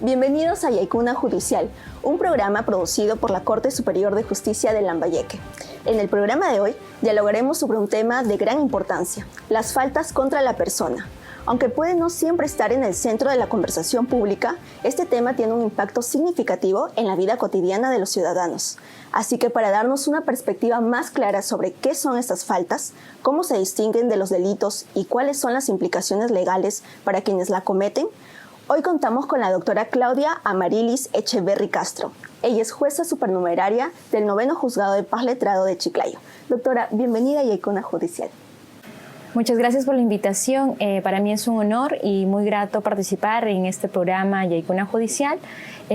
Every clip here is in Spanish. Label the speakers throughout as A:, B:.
A: Bienvenidos a Yaicuna Judicial, un programa producido por la Corte Superior de Justicia de Lambayeque. En el programa de hoy dialogaremos sobre un tema de gran importancia, las faltas contra la persona. Aunque puede no siempre estar en el centro de la conversación pública, este tema tiene un impacto significativo en la vida cotidiana de los ciudadanos. Así que para darnos una perspectiva más clara sobre qué son estas faltas, cómo se distinguen de los delitos y cuáles son las implicaciones legales para quienes la cometen, hoy contamos con la doctora Claudia Amarilis Echeverry Castro. Ella es jueza supernumeraria del 9º Juzgado de Paz Letrado de Chiclayo. Doctora, bienvenida a Yaicuna Judicial.
B: Muchas gracias por la invitación. Para mí es un honor y muy grato participar en este programa Yaicuna Judicial,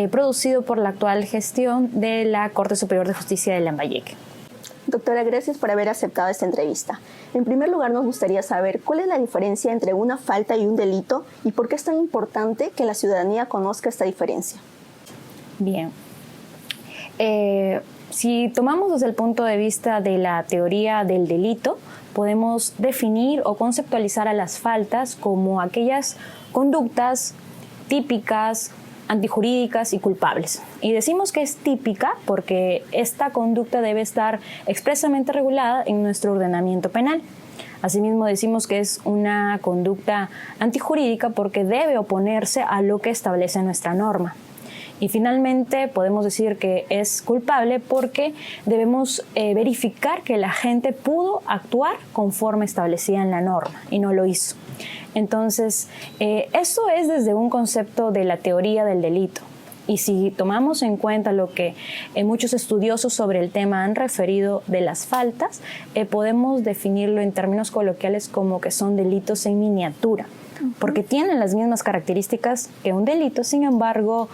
B: producido por la actual gestión de la Corte Superior de Justicia de Lambayeque.
A: Doctora, gracias por haber aceptado esta entrevista. En primer lugar, nos gustaría saber cuál es la diferencia entre una falta y un delito y por qué es tan importante que la ciudadanía conozca esta diferencia.
B: Bien. Si tomamos desde el punto de vista de la teoría del delito, podemos definir o conceptualizar a las faltas como aquellas conductas típicas, antijurídicas y culpables. Y decimos que es típica porque esta conducta debe estar expresamente regulada en nuestro ordenamiento penal. Asimismo, decimos que es una conducta antijurídica porque debe oponerse a lo que establece nuestra norma. Y finalmente podemos decir que es culpable porque debemos verificar que la gente pudo actuar conforme establecía en la norma y no lo hizo. Entonces, eso es desde un concepto de la teoría del delito. Y si tomamos en cuenta lo que muchos estudiosos sobre el tema han referido de las faltas, podemos definirlo en términos coloquiales como que son delitos en miniatura. Porque tienen las mismas características que un delito, sin embargo,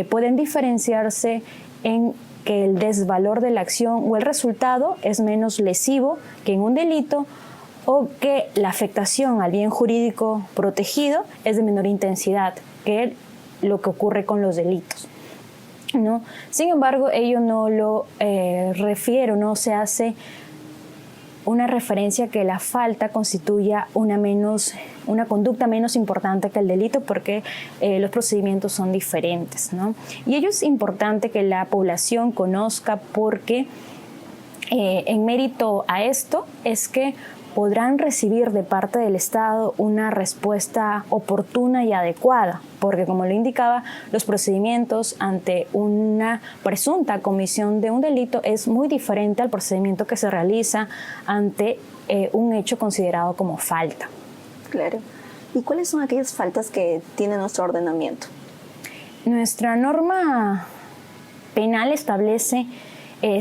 B: pueden diferenciarse en que el desvalor de la acción o el resultado es menos lesivo que en un delito o que la afectación al bien jurídico protegido es de menor intensidad que lo que ocurre con los delitos, ¿no? Sin embargo, ello no lo refiere, no se hace una referencia que la falta constituya una conducta menos importante que el delito porque los procedimientos son diferentes, ¿no? Y ello es importante que la población conozca porque en mérito a esto es que podrán recibir de parte del Estado una respuesta oportuna y adecuada, porque como lo indicaba, los procedimientos ante una presunta comisión de un delito es muy diferente al procedimiento que se realiza ante un hecho considerado como falta.
A: Claro. ¿Y cuáles son aquellas faltas que tiene nuestro ordenamiento?
B: Nuestra norma penal establece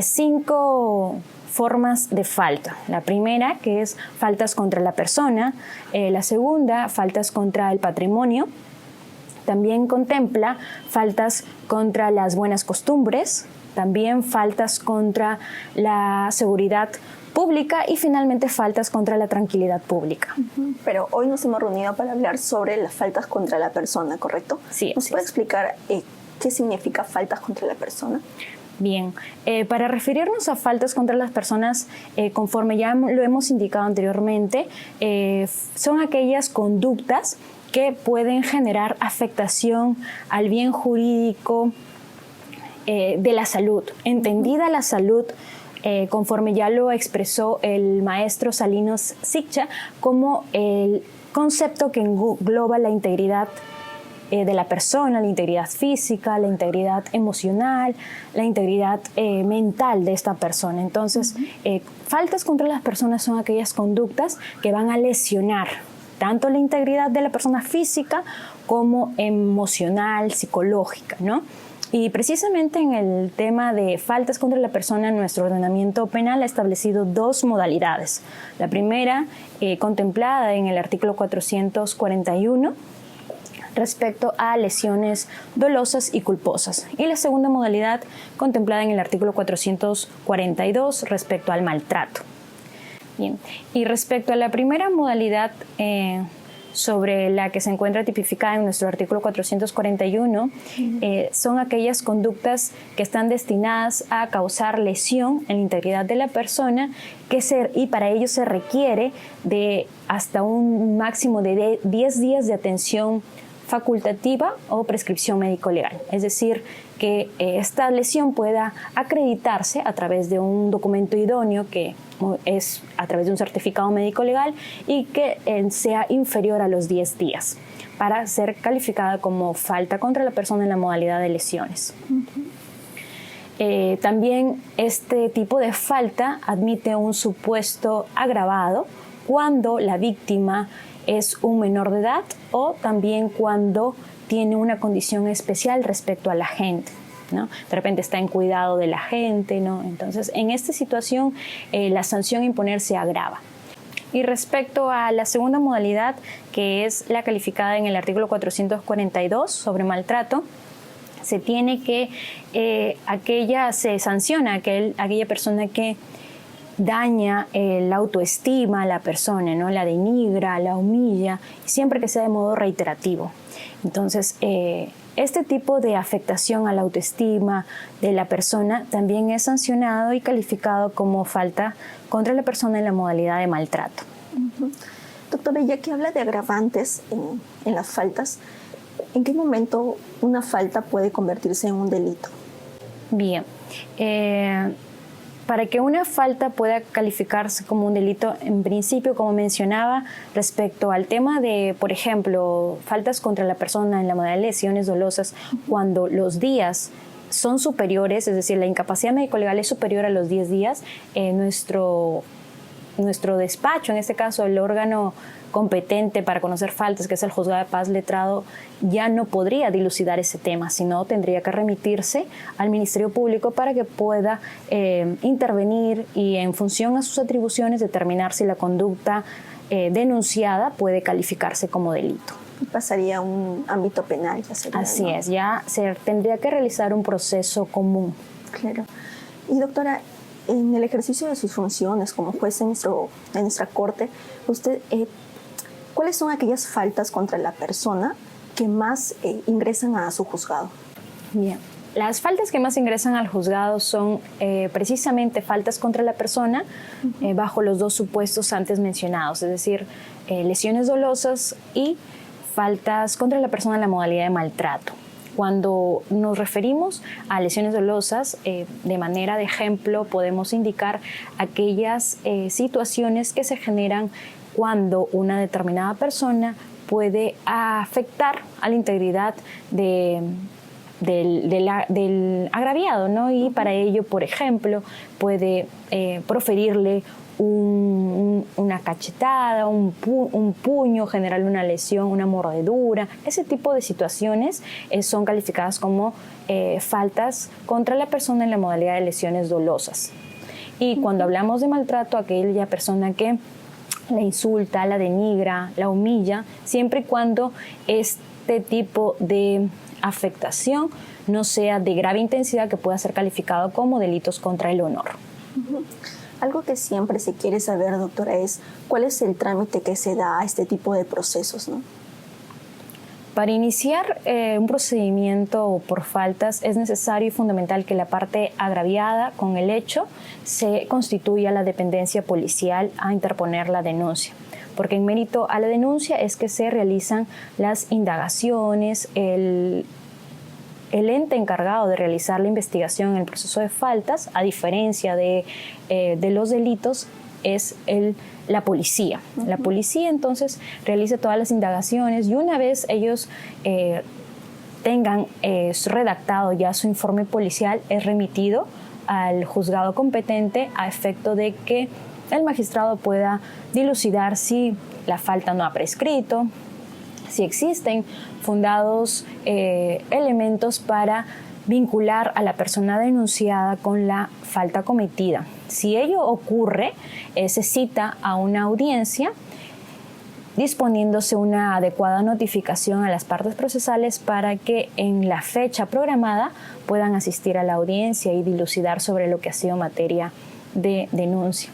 B: 5 formas de falta. La primera, que es faltas contra la persona. La segunda, faltas contra el patrimonio. También contempla faltas contra las buenas costumbres. También faltas contra la seguridad pública y finalmente faltas contra la tranquilidad pública.
A: Pero hoy nos hemos reunido para hablar sobre las faltas contra la persona, ¿correcto?
B: Sí.
A: ¿Nos puede explicar qué significa faltas contra la persona?
B: Bien, para referirnos a faltas contra las personas, conforme ya lo hemos indicado anteriormente, son aquellas conductas que pueden generar afectación al bien jurídico de la salud. Entendida la salud, conforme ya lo expresó el maestro Salinas Siccha, como el concepto que engloba la integridad de la persona, la integridad física, la integridad emocional, la integridad mental de esta persona. Entonces, faltas contra las personas son aquellas conductas que van a lesionar tanto la integridad de la persona física como emocional, psicológica, ¿no? Y precisamente en el tema de faltas contra la persona, nuestro ordenamiento penal ha establecido 2 modalidades. La primera, contemplada en el artículo 441, respecto a lesiones dolosas y culposas. Y la segunda modalidad contemplada en el artículo 442 respecto al maltrato. Bien. Y respecto a la primera modalidad sobre la que se encuentra tipificada en nuestro artículo 441, son aquellas conductas que están destinadas a causar lesión en la integridad de la persona y para ello se requiere de hasta un máximo de 10 días de atención facultativa o prescripción médico-legal. Es decir, que esta lesión pueda acreditarse a través de un documento idóneo que es a través de un certificado médico-legal y que sea inferior a los 10 días para ser calificada como falta contra la persona en la modalidad de lesiones. También este tipo de falta admite un supuesto agravado cuando la víctima es un menor de edad o también cuando tiene una condición especial respecto a la gente, ¿no? De repente está en cuidado de la gente, ¿no? Entonces, en esta situación, la sanción a imponer se agrava. Y respecto a la segunda modalidad, que es la calificada en el artículo 442 sobre maltrato, se tiene que se sanciona aquella persona que daña la autoestima a la persona, ¿no? La denigra, la humilla, siempre que sea de modo reiterativo. Entonces, este tipo de afectación a la autoestima de la persona también es sancionado y calificado como falta contra la persona en la modalidad de maltrato.
A: Doctora, ya que habla de agravantes en las faltas, ¿en qué momento una falta puede convertirse en un delito?
B: Bien. Para que una falta pueda calificarse como un delito, en principio, como mencionaba, respecto al tema de, por ejemplo, faltas contra la persona en la modalidad de lesiones dolosas, cuando los días son superiores, es decir, la incapacidad médico-legal es superior a los 10 días, nuestro despacho, en este caso el órgano competente para conocer faltas, que es el Juzgado de Paz Letrado, ya no podría dilucidar ese tema, sino tendría que remitirse al Ministerio Público para que pueda intervenir y, en función a sus atribuciones, determinar si la conducta denunciada puede calificarse como delito.
A: Pasaría a un ámbito penal, ya sería,
B: Así
A: ¿no?
B: es, ya se tendría que realizar un proceso común.
A: Claro. Y doctora, en el ejercicio de sus funciones como juez en nuestra corte, usted, ¿cuáles son aquellas faltas contra la persona que más ingresan a su juzgado?
B: Bien. Las faltas que más ingresan al juzgado son precisamente faltas contra la persona bajo los dos supuestos antes mencionados, es decir, lesiones dolosas y faltas contra la persona en la modalidad de maltrato. Cuando nos referimos a lesiones dolosas, de manera de ejemplo, podemos indicar aquellas situaciones que se generan cuando una determinada persona puede afectar a la integridad del agraviado, ¿no? Y para ello, por ejemplo, puede proferirle una cachetada, un puño, generarle una lesión, una mordedura. Ese tipo de situaciones son calificadas como faltas contra la persona en la modalidad de lesiones dolosas. Y cuando hablamos de maltrato, aquella persona que la insulta, la denigra, la humilla, siempre y cuando este tipo de afectación no sea de grave intensidad, que pueda ser calificado como delitos contra el honor.
A: Algo que siempre se quiere saber, doctora, es cuál es el trámite que se da a este tipo de procesos, ¿no?
B: Para iniciar un procedimiento por faltas es necesario y fundamental que la parte agraviada con el hecho se constituya la dependencia policial a interponer la denuncia, porque en mérito a la denuncia es que se realizan las indagaciones, el ente encargado de realizar la investigación en el proceso de faltas, a diferencia de los delitos, es la policía. La policía entonces realiza todas las indagaciones y una vez ellos tengan redactado ya su informe policial, es remitido al juzgado competente a efecto de que el magistrado pueda dilucidar si la falta no ha prescrito, si existen fundados elementos para vincular a la persona denunciada con la falta cometida. Si ello ocurre, se cita a una audiencia disponiéndose una adecuada notificación a las partes procesales para que en la fecha programada puedan asistir a la audiencia y dilucidar sobre lo que ha sido materia de denuncia.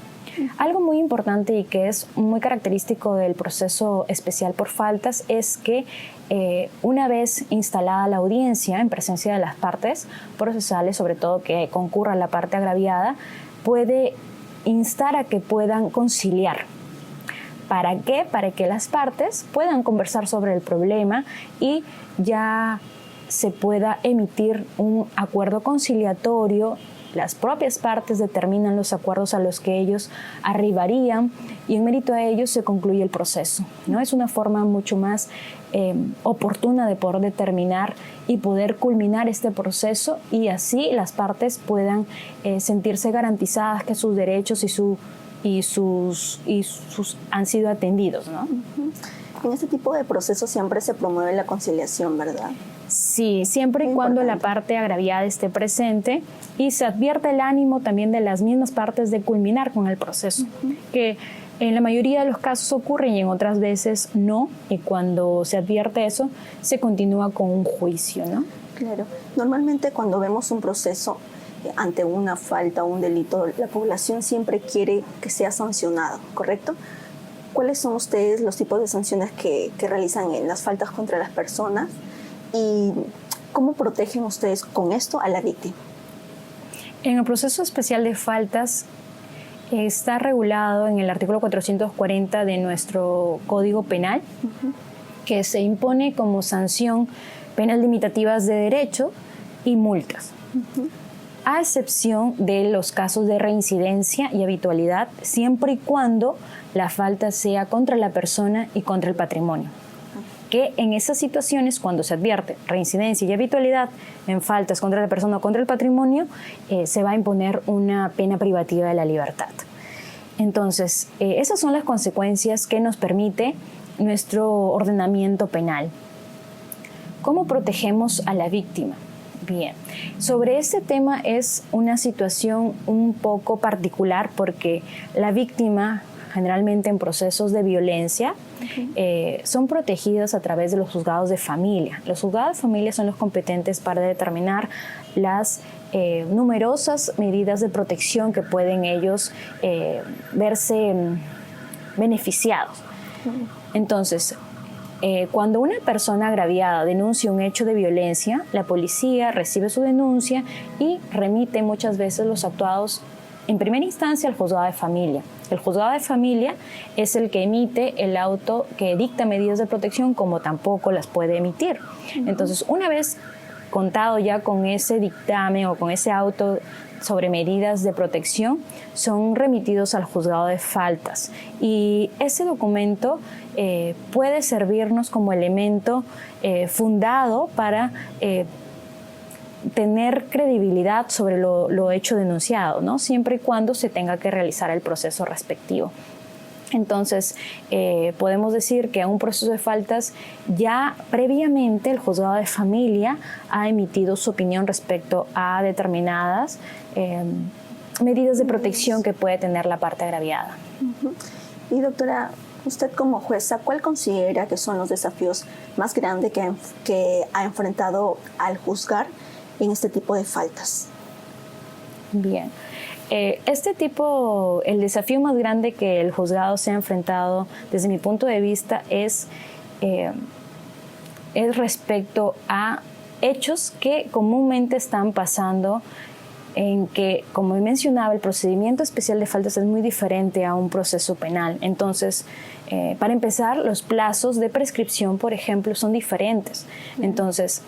B: Algo muy importante y que es muy característico del proceso especial por faltas es que una vez instalada la audiencia en presencia de las partes procesales, sobre todo que concurra la parte agraviada, puede instar a que puedan conciliar ¿Para qué? Para que las partes puedan conversar sobre el problema y ya se pueda emitir un acuerdo conciliatorio. Las propias partes determinan los acuerdos a los que ellos arribarían y en mérito a ellos se concluye el proceso, ¿no? Es una forma mucho más oportuna de poder determinar y poder culminar este proceso y así las partes puedan sentirse garantizadas que sus derechos y sus han sido atendidos, ¿no?
A: En este tipo de procesos siempre se promueve la conciliación, ¿verdad?
B: Sí, siempre y cuando la parte agraviada esté presente y se advierte el ánimo también de las mismas partes de culminar con el proceso, que en la mayoría de los casos ocurre y en otras veces no, y cuando se advierte eso, se continúa con un juicio, ¿no?
A: Claro. Normalmente cuando vemos un proceso ante una falta o un delito, la población siempre quiere que sea sancionado, ¿correcto? ¿Cuáles son ustedes los tipos de sanciones que realizan en las faltas contra las personas? ¿Y cómo protegen ustedes con esto a la víctima?
B: En el proceso especial de faltas está regulado en el artículo 440 de nuestro Código Penal, que se impone como sanción penas limitativas de derecho y multas, a excepción de los casos de reincidencia y habitualidad, siempre y cuando la falta sea contra la persona y contra el patrimonio. Que en esas situaciones, cuando se advierte reincidencia y habitualidad en faltas contra la persona o contra el patrimonio, se va a imponer una pena privativa de la libertad. Entonces, esas son las consecuencias que nos permite nuestro ordenamiento penal. ¿Cómo protegemos a la víctima? Bien, sobre este tema es una situación un poco particular porque la víctima generalmente en procesos de violencia, son protegidas a través de los juzgados de familia. Los juzgados de familia son los competentes para determinar las numerosas medidas de protección que pueden ellos verse beneficiados. Entonces, cuando una persona agraviada denuncia un hecho de violencia, la policía recibe su denuncia y remite muchas veces los actuados en primera instancia al juzgado de familia. El juzgado de familia es el que emite el auto que dicta medidas de protección, como tampoco las puede emitir. Entonces, una vez contado ya con ese dictamen o con ese auto sobre medidas de protección, son remitidos al juzgado de faltas. Y ese documento puede servirnos como elemento fundado para tener credibilidad sobre lo hecho denunciado, ¿no? Siempre y cuando se tenga que realizar el proceso respectivo. Entonces, podemos decir que a un proceso de faltas ya previamente el juzgado de familia ha emitido su opinión respecto a determinadas medidas de protección que puede tener la parte agraviada.
A: Y doctora, usted como jueza, ¿cuál considera que son los desafíos más grandes que ha enfrentado al juzgar en este tipo de faltas?
B: Bien. El desafío más grande que el juzgado se ha enfrentado desde mi punto de vista es respecto a hechos que comúnmente están pasando en que, como mencionaba, el procedimiento especial de faltas es muy diferente a un proceso penal. Entonces, para empezar, los plazos de prescripción, por ejemplo, son diferentes. Entonces,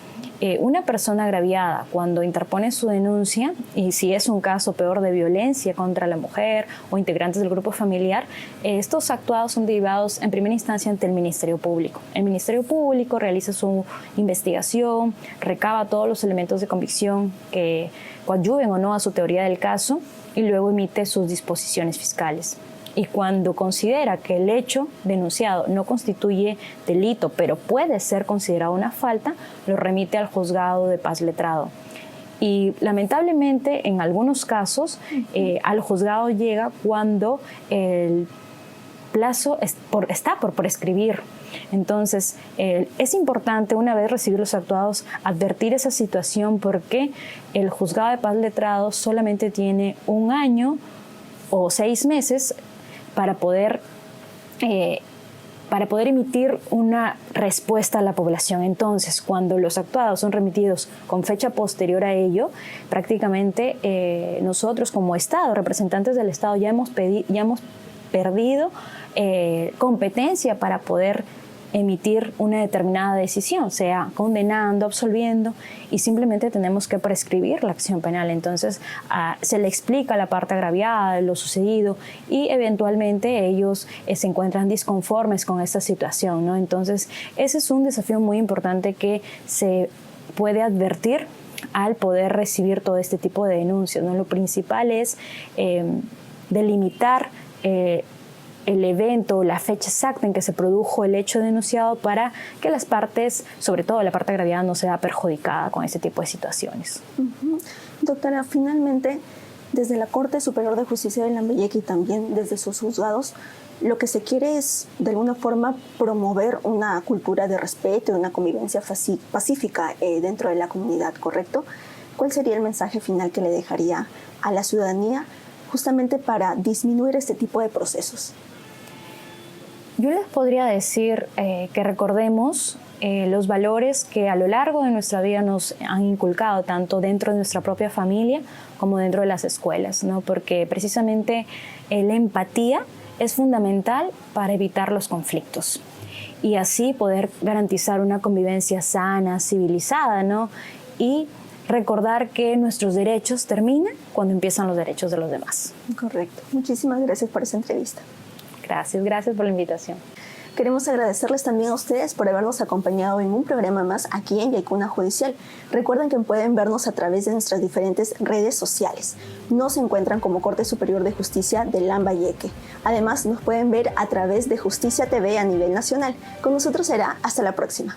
B: una persona agraviada, cuando interpone su denuncia, y si es un caso peor de violencia contra la mujer o integrantes del grupo familiar, estos actuados son derivados en primera instancia ante el Ministerio Público. El Ministerio Público realiza su investigación, recaba todos los elementos de convicción que coadyuven o no a su teoría del caso y luego emite sus disposiciones fiscales. Y cuando considera que el hecho denunciado no constituye delito, pero puede ser considerado una falta, lo remite al juzgado de paz letrado. Y lamentablemente, en algunos casos, al juzgado llega cuando el plazo está por prescribir. Entonces, es importante, una vez recibir los actuados, advertir esa situación porque el juzgado de paz letrado solamente tiene 1 año o 6 meses para poder emitir una respuesta a la población. Entonces, cuando los actuados son remitidos con fecha posterior a ello, prácticamente nosotros como Estado, representantes del Estado, ya hemos perdido competencia para poder emitir una determinada decisión, sea condenando, absolviendo, y simplemente tenemos que prescribir la acción penal. Entonces se le explica la parte agraviada de lo sucedido y eventualmente ellos se encuentran disconformes con esta situación, ¿no? Entonces ese es un desafío muy importante que se puede advertir al poder recibir todo este tipo de denuncias, ¿no? Lo principal es delimitar el evento, la fecha exacta en que se produjo el hecho denunciado para que las partes, sobre todo la parte agraviada, no sea perjudicada con este tipo de situaciones.
A: Doctora, finalmente, desde la Corte Superior de Justicia de Lambayeque y también desde sus juzgados, lo que se quiere es, de alguna forma, promover una cultura de respeto y una convivencia pacífica dentro de la comunidad, ¿correcto? ¿Cuál sería el mensaje final que le dejaría a la ciudadanía justamente para disminuir este tipo de procesos?
B: Yo les podría decir que recordemos los valores que a lo largo de nuestra vida nos han inculcado, tanto dentro de nuestra propia familia como dentro de las escuelas, ¿no? Porque precisamente la empatía es fundamental para evitar los conflictos y así poder garantizar una convivencia sana, civilizada, ¿no? Y recordar que nuestros derechos terminan cuando empiezan los derechos de los demás.
A: Correcto. Muchísimas gracias por esa entrevista.
B: Gracias por la invitación.
A: Queremos agradecerles también a ustedes por habernos acompañado en un programa más aquí en Yaikuna Judicial. Recuerden que pueden vernos a través de nuestras diferentes redes sociales. Nos encuentran como Corte Superior de Justicia de Lambayeque. Además, nos pueden ver a través de Justicia TV a nivel nacional. Con nosotros será hasta la próxima.